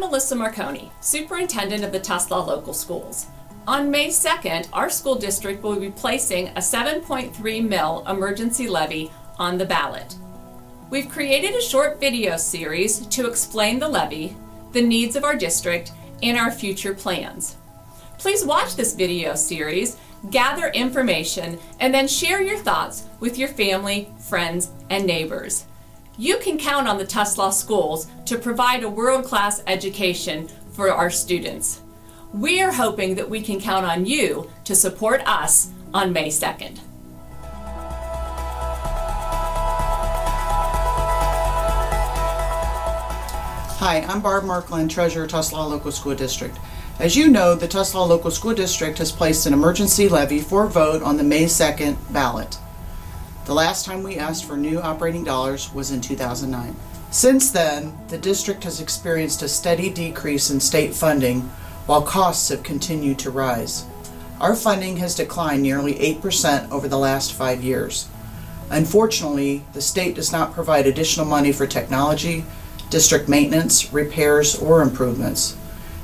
Melissa Marconi, Superintendent of the Tuslaw Local Schools. On May 2nd, our school district will be placing a 7.3 mil emergency levy on the ballot. We've created a short video series to explain the levy, the needs of our district, and our future plans. Please watch this video series, gather information, and then share your thoughts with your family, friends, and neighbors. You can count on the Tuslaw schools to provide a world-class education for our students. We are hoping that we can count on you to support us on May 2nd. Hi, I'm Barb Markland, Treasurer, Tuslaw Local School District. As you know, the Tuslaw Local School District has placed an emergency levy for vote on the May 2nd ballot. The last time we asked for new operating dollars was in 2009. Since then, the district has experienced a steady decrease in state funding while costs have continued to rise. Our funding has declined nearly 8% over the last 5 years. Unfortunately, the state does not provide additional money for technology, district maintenance, repairs, or improvements.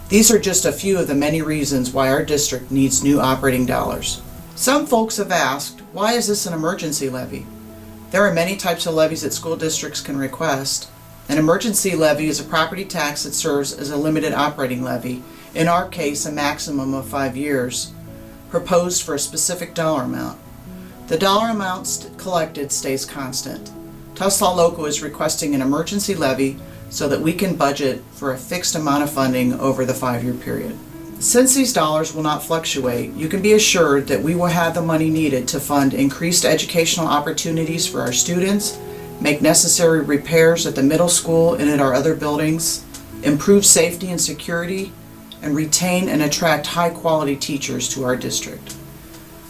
These are just a few of the many reasons why our district needs new operating dollars. Some folks have asked, why is this an emergency levy? There are many types of levies that school districts can request. An emergency levy is a property tax that serves as a limited operating levy, in our case a maximum of 5 years, proposed for a specific dollar amount. The dollar amount collected stays constant. Tuslaw Local is requesting an emergency levy so that we can budget for a fixed amount of funding over the 5-year period. Since these dollars will not fluctuate, you can be assured that we will have the money needed to fund increased educational opportunities for our students, make necessary repairs at the middle school and at our other buildings, improve safety and security, and retain and attract high-quality teachers to our district.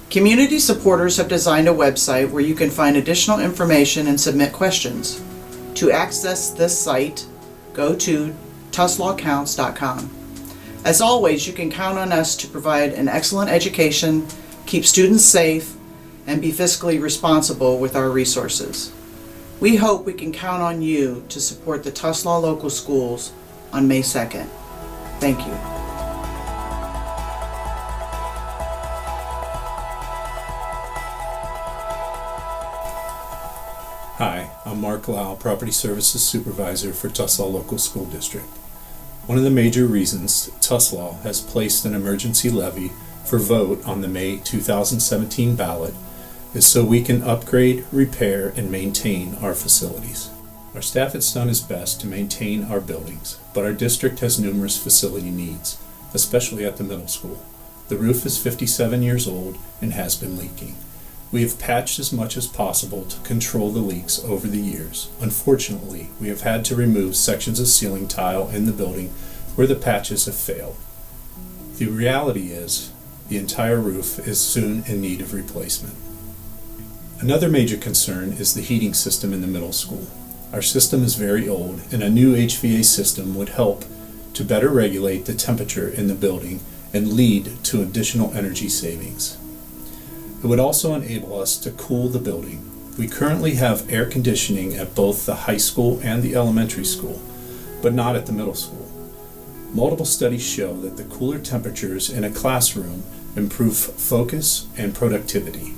Community supporters have designed a website where you can find additional information and submit questions. To access this site, go to tuslawcounts.com. As always, you can count on us to provide an excellent education, keep students safe, and be fiscally responsible with our resources. We hope we can count on you to support the Tuslaw Local Schools on May 2nd. Thank you. Hi, I'm Mark Lau, Property Services Supervisor for Tuslaw Local School District. One of the major reasons Tuslaw has placed an emergency levy for vote on the May 2017 ballot is so we can upgrade, repair, and maintain our facilities. Our staff has done its best to maintain our buildings, but our district has numerous facility needs, especially at the middle school. The roof is 57 years old and has been leaking. We have patched as much as possible to control the leaks over the years. Unfortunately, we have had to remove sections of ceiling tile in the building where the patches have failed. The reality is, the entire roof is soon in need of replacement. Another major concern is the heating system in the middle school. Our system is very old, and a new HVAC system would help to better regulate the temperature in the building and lead to additional energy savings. It would also enable us to cool the building. We currently have air conditioning at both the high school and the elementary school, but not at the middle school. Multiple studies show that the cooler temperatures in a classroom improve focus and productivity.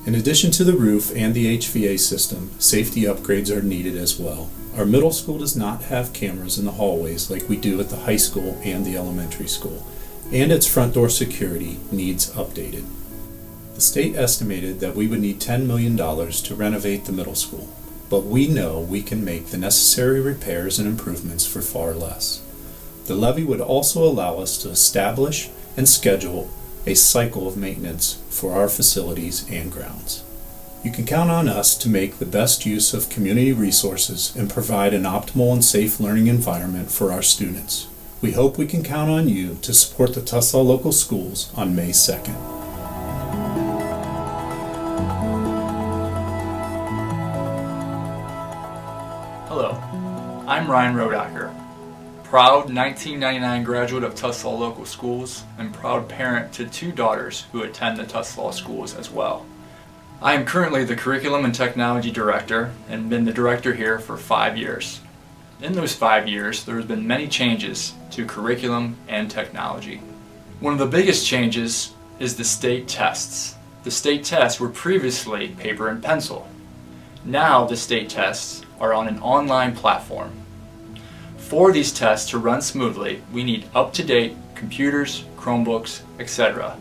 In addition to the roof and the HVAC system, safety upgrades are needed as well. Our middle school does not have cameras in the hallways like we do at the high school and the elementary school, and its front door security needs updated. The state estimated that we would need $10 million to renovate the middle school, but we know we can make the necessary repairs and improvements for far less. The levy would also allow us to establish and schedule a cycle of maintenance for our facilities and grounds. You can count on us to make the best use of community resources and provide an optimal and safe learning environment for our students. We hope we can count on you to support the Tuslaw Local Schools on May 2nd. Hello, I'm Ryan Rodacker, proud 1999 graduate of Tuslaw Local Schools and proud parent to 2 daughters who attend the Tuslaw schools as well. I am currently the Curriculum and Technology Director and been the director here for 5 years. In those 5 years, there has been many changes to curriculum and technology. One of the biggest changes is the state tests. The state tests were previously paper and pencil. Now the state tests are on an online platform. For these tests to run smoothly, we need up-to-date computers, Chromebooks, etc.,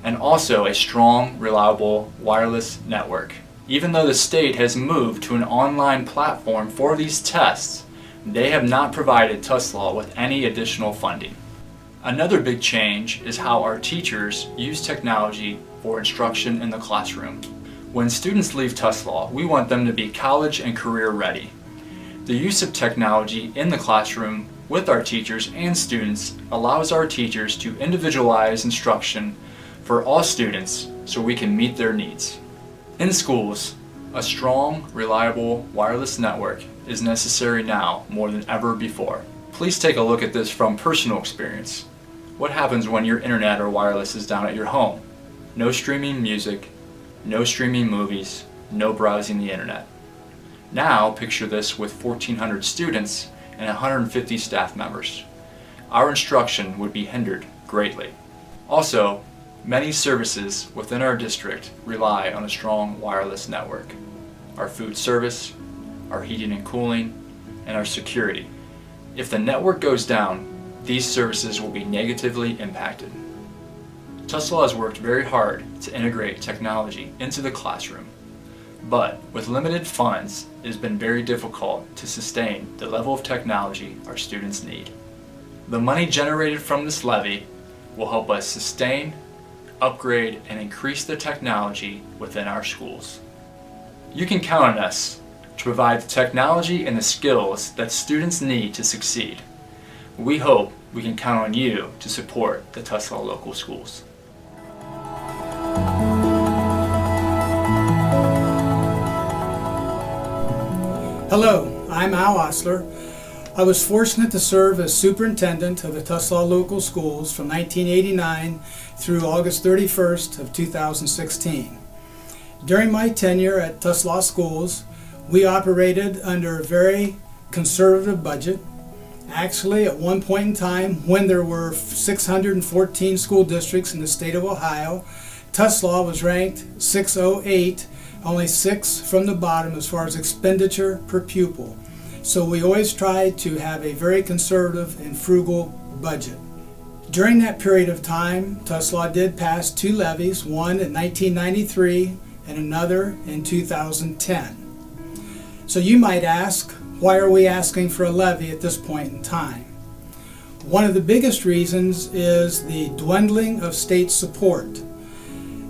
and also a strong, reliable wireless network. Even though the state has moved to an online platform for these tests, they have not provided Tuslaw with any additional funding. Another big change is how our teachers use technology for instruction in the classroom. When students leave Tuslaw, we want them to be college and career ready. The use of technology in the classroom with our teachers and students allows our teachers to individualize instruction for all students so we can meet their needs. In schools, a strong, reliable wireless network is necessary now more than ever before. Please take a look at this from personal experience. What happens when your internet or wireless is down at your home? No streaming music, no streaming movies, no browsing the internet. Now picture this with 1,400 students and 150 staff members. Our instruction would be hindered greatly. Also, many services within our district rely on a strong wireless network. Our food service, our heating and cooling, and our security. If the network goes down, these services will be negatively impacted. Tuslaw has worked very hard to integrate technology into the classroom, but with limited funds, it has been very difficult to sustain the level of technology our students need. The money generated from this levy will help us sustain, upgrade, and increase the technology within our schools. You can count on us to provide the technology and the skills that students need to succeed. We hope we can count on you to support the Tuslaw local schools. Hello, I'm Al Osler. I was fortunate to serve as superintendent of the Tuslaw local schools from 1989 through August 31st of 2016. During my tenure at Tuslaw schools, we operated under a very conservative budget. Actually, at one point in time, when there were 614 school districts in the state of Ohio, Tuslaw was ranked 608, only 6 from the bottom as far as expenditure per pupil. So we always tried to have a very conservative and frugal budget. During that period of time, Tuslaw did pass 2 levies, one in 1993 and another in 2010. So you might ask, why are we asking for a levy at this point in time? One of the biggest reasons is the dwindling of state support.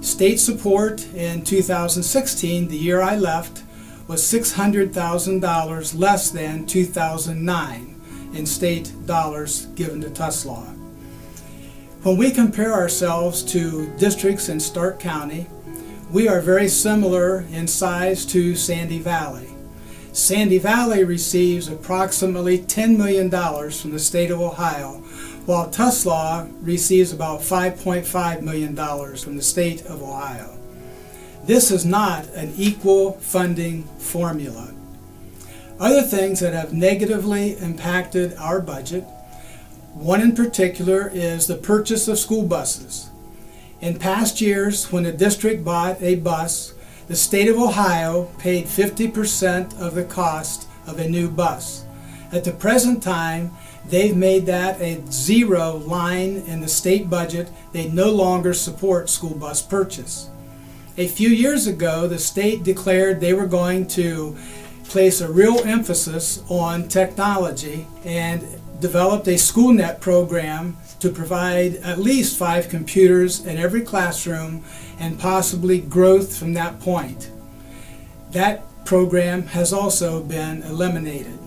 State support in 2016, the year I left, was $600,000 less than 2009 in state dollars given to Tuslaw. When we compare ourselves to districts in Stark County, we are very similar in size to Sandy Valley. Sandy Valley receives approximately $10 million from the state of Ohio, while Tuslaw receives about $5.5 million from the state of Ohio. This is not an equal funding formula. Other things that have negatively impacted our budget, one in particular is the purchase of school buses. In past years, when the district bought a bus, the state of Ohio paid 50% of the cost of a new bus. At the present time, they've made that a zero line in the state budget. They no longer support school bus purchase. A few years ago, the state declared they were going to place a real emphasis on technology and developed a SchoolNet program to provide at least 5 computers in every classroom and possibly growth from that point. That program has also been eliminated.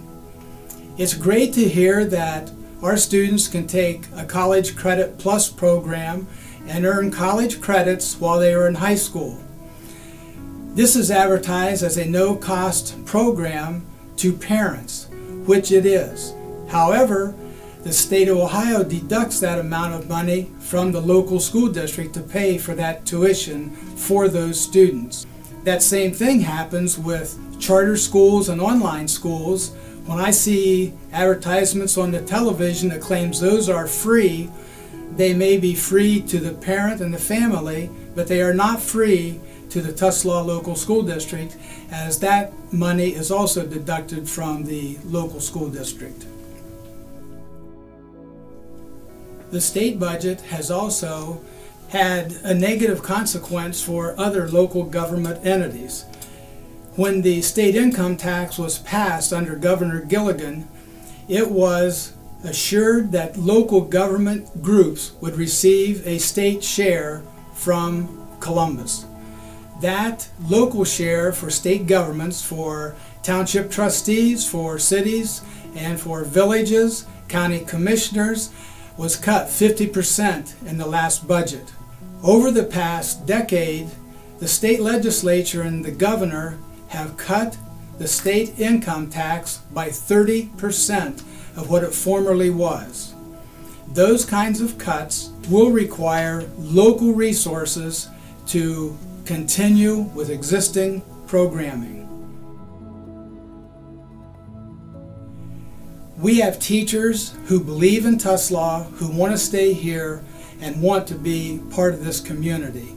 It's great to hear that our students can take a College Credit Plus program and earn college credits while they are in high school. This is advertised as a no-cost program to parents, which it is. However, the state of Ohio deducts that amount of money from the local school district to pay for that tuition for those students. That same thing happens with charter schools and online schools, When I see advertisements on the television that claims those are free, they may be free to the parent and the family, but they are not free to the Tuslaw Local School District, as that money is also deducted from the local school district. The state budget has also had a negative consequence for other local government entities. When the state income tax was passed under Governor Gilligan, it was assured that local government groups would receive a state share from Columbus. That local share for state governments, for township trustees, for cities, and for villages, county commissioners, was cut 50% in the last budget. Over the past decade, the state legislature and the governor have cut the state income tax by 30% of what it formerly was. Those kinds of cuts will require local resources to continue with existing programming. We have teachers who believe in Tuslaw, who want to stay here and want to be part of this community.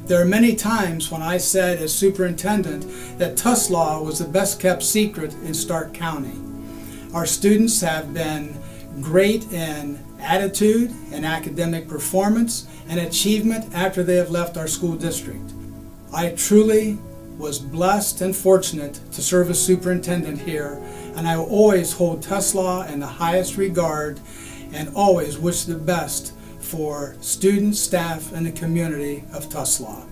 There are many times when I said as superintendent that Tuslaw was the best kept secret in Stark County. Our students have been great in attitude and academic performance and achievement after they have left our school district. I truly was blessed and fortunate to serve as superintendent here, and I will always hold Tuslaw in the highest regard and always wish the best for students, staff, and the community of Tuslaw.